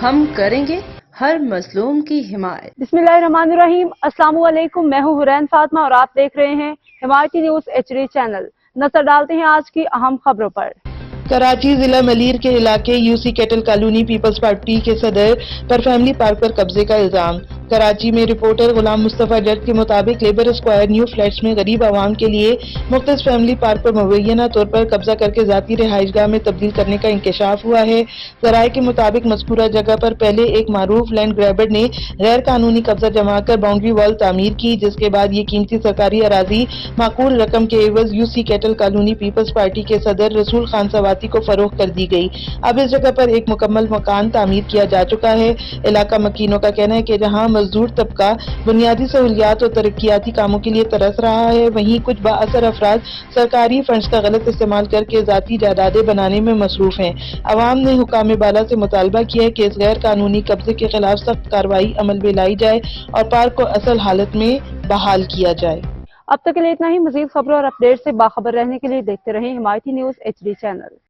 ہم کریں گے ہر مظلوم کی حمایت۔ بسم اللہ الرحمن الرحیم۔ السلام علیکم، میں ہوں حرین فاطمہ اور آپ دیکھ رہے ہیں حمایتی نیوز HD چینل۔ نظر ڈالتے ہیں آج کی اہم خبروں پر۔ کراچی ضلع ملیر کے علاقے UC کیٹل کالونی پیپلز پارٹی کے صدر پر فیملی پارک پر قبضے کا الزام۔ کراچی میں رپورٹر غلام مصطفیٰ جٹ کے مطابق لیبر اسکوائر نیو فلیٹس میں غریب عوام کے لیے مختص فیملی پارک پر مبینہ طور پر قبضہ کر کے ذاتی رہائش گاہ میں تبدیل کرنے کا انکشاف ہوا ہے۔ ذرائع کے مطابق مذکورہ جگہ پر پہلے ایک معروف لینڈ گریبر نے غیر قانونی قبضہ جما کر باؤنڈری وال تعمیر کی، جس کے بعد یہ قیمتی سرکاری اراضی معقول رقم کے عوض UC کیٹل کالونی پیپلز پارٹی کے صدر رسول خان سواتی کو فروخت کر دی گئی۔ اب اس جگہ پر ایک مکمل مکان تعمیر کیا جا چکا ہے۔ علاقہ مکینوں کا کہنا ہے کہ جہاں مزدور طبقہ بنیادی سہولیات اور ترقیاتی کاموں کے لیے ترس رہا ہے، وہیں کچھ بااثر افراد سرکاری فنڈز کا غلط استعمال کر کے ذاتی جائیدادیں بنانے میں مصروف ہیں۔ عوام نے حکام بالا سے مطالبہ کیا ہے کہ اس غیر قانونی قبضے کے خلاف سخت کارروائی عمل میں لائی جائے اور پارک کو اصل حالت میں بحال کیا جائے۔ اب تک کے لیے اتنا ہی۔ مزید خبروں اور اپڈیٹ سے باخبر رہنے کے لیے دیکھتے رہیں حمایتی نیوز HD چینل۔